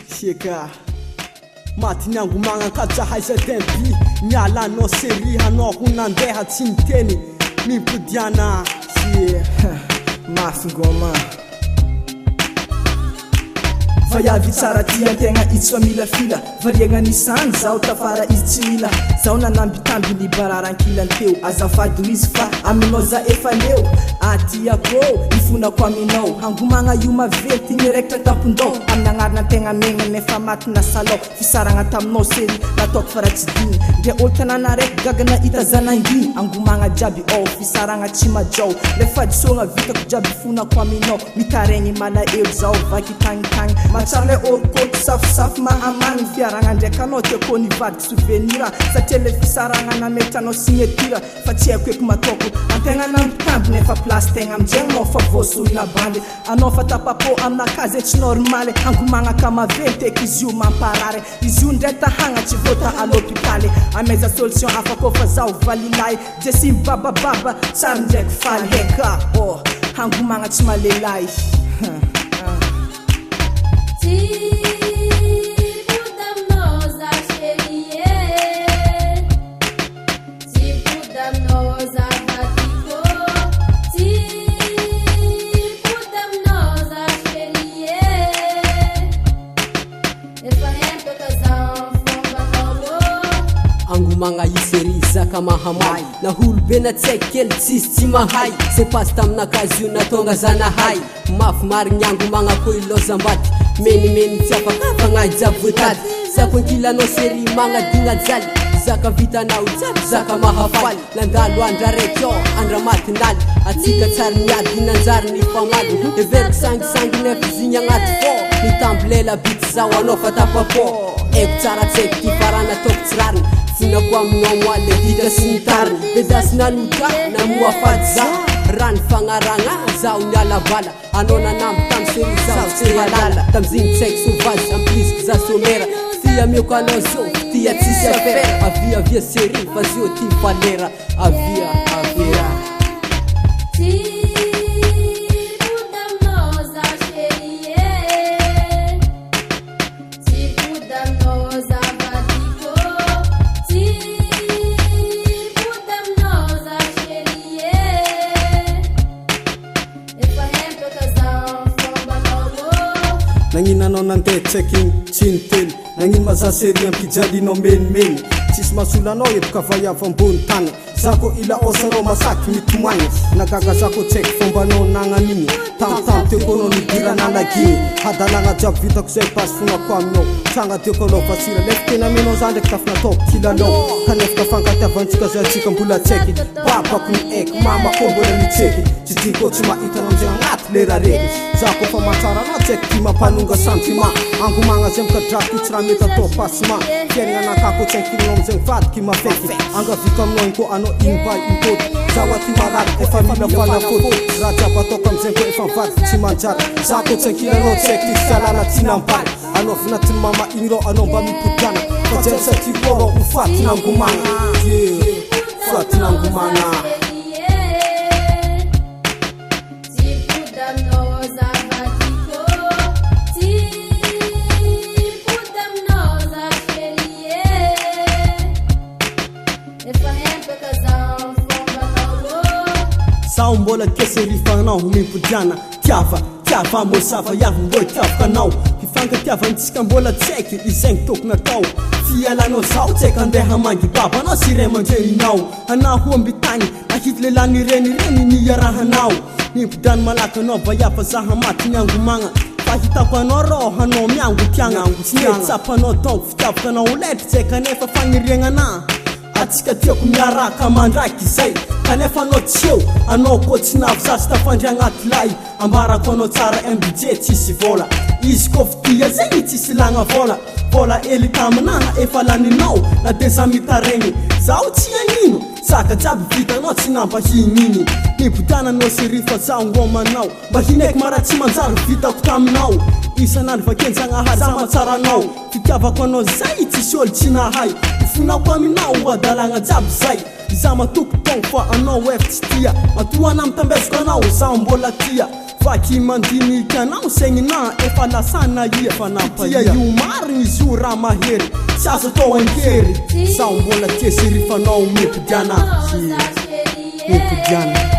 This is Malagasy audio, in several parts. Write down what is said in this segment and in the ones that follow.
Sheka Mati angomana katsahay ZMB miala no série hanao nandeha tsy miteny mipodiana Mafy ngoma Vayavy tsara tia tegna itsy fa mila fila variagna nisany zao tafara izy tsy mila zao nanambitamby ny bararankilany teo azafady izy fa aminao za efa leo atiako ifonako aminao angomagna io maventy mirekitra tampondao amin'ny agnarana tegna megna nefa matina salao fisaragna taminao série nataoko fa raha tsy diny dia olo tanàna raiky gagana itazananginy angomagna jiaby ao fisaragna tsy majao le fadisogna vitako jiaby fonako aminao mitaregny malaelo zao vaky tagnitagny matsara le orokôty safosafo mahamagny fiaragna ndraiky anao tiako nivadiky souvenir satria le fisaragna nametranao signature fa tsy haiko eky mataoko antegna nambitamby nefa place tegna amizegny anao fa voasolona bandy anao fa tapapo aminakazy tsy normale angomagna ka maventy eky izy io mamparary izy io ndray tahagna tsy vota à l'hôpitaly ameza solution afaka fa zaho valilay jesi babababa tsara ndraiky faly heka angomagna tsy malelay Angomagna io série zaka mahamay naholo be na tsy haiko kely tsisy tsy mahay se pasy taminakazy io natonga zanahay mafy marigny angomagna koa ilozambady menimeny tsy afaka fagnahy jiaby voatady zako ankilanao série magnadigna jaly zaka vitanao jiaby zaka mahafaly nandalo andra raiky ao andra matinaly atsika tsary miady nanjary ny famaly everiko sangisangy nefa zigny agnaty fô mitambolela bity zao anao fa tapapo eko tsara tsaiky ty farana ataoko tsirariny finako aminao moale dika sy nitariny bedasy nanuka namoafady za rany fagnaragna zao nialavala anao nanamby tamy série zao tsy halala tamizigny tsaiky sovazy amplisiky za somera tia mioko anao zo tia tsisy afera avia série fa zio ty falera avia nagnino anao nandeha tsaiky igny tsy niteny nagnino maza série ampijalianao menimeny tsisy masolo anao eboka vaiavy ambony tany zako ila osanao masaky mitomoagny nagaga zako tsaiky fombanao nagnan'igny tamotamo teoko anao nidirana naginy hadalagna jiaby vitako zay basy fonako aminao tranga tiako anao vasira lefa tena menao za ndraiky tafa nataoko kilalao kanefaka fankatiavantsika zay atsika mbola tsaiky babako ny aiky mamako mbola mitseky tsy diko tsy mahitanao amizay agnaty lera reky zako fa matsara anao tsaiky ty mampanonga sentiment angomagna zay mikadrako tsy raha mety atao passement fiaignana anakako tsaiky kilinao amizay mivadiky mafeky angaviko aminao igny koa anao igny ba impôty zaho aty marary efa mila fanafôty raha jiaby ataoko amizay koa efa mivadiky tsy manjary zako tsaiky ilanao tsaiky ty fialala tsy nampary anao vinatiny mama igny rao anao mba mipodiana fa zay satria koa rao ho faty nangomagna faty nangomagna sao mbola kesery fagnao mipodiana tiava mosafa yavy mbola tiavaka anao hifankatiavantsika mbola tsaiky izegny tokony atao fialanao zao tsaiky andeha mangy baba anao sy ray aman-dreninao anao ho ambitagny nahity lelany renireny niarahanao mipodiany malaky anao vaiafa zaha maty ny angomagna fa hitako anao rao anao miango tiagna tsy mety tsapanao donko fitiavaka anao ho letry tsaiky anefa fagniriagnana atsika tiako miaraka mandraiky zay kanefa anao tsy eo anao koa tsy navy zasy tafandry agnaty lay ambarako anao tsara MBJ tsisy vola izy koa fitia zegny tsisy lagna vola ely taminaha efa laninao na de za mitaregny zaho tsy agnino saka jiaby vitanao tsy nampahigniny mipodiananao série fa zaho ngomanao mba hinaiky mara tsy manjary vitako taminao isanandro vakenjagnahary za matsaranao fitiavako anao zay tsisy olo tsy nahay ifonako aminao adalagna jiaby zay za matoko tongo fa anao efa tsy tia matoana mitambeziko anao za mbola tia vaky mandinika anao sagnina efa lasana tia io marigny izy io raha mahery tsy azo atao ankery sao mbola tiesirifanao mipidiana mipidiana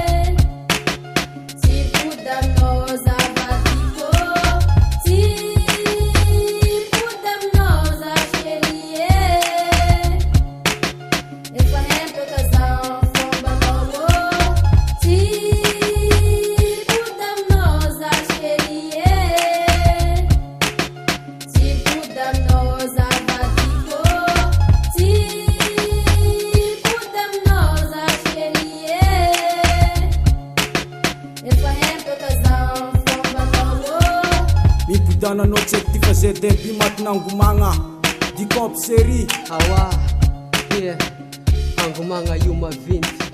Mipidananao tseky ty fa ZMB matina angomana di comp série awa angomana io maventy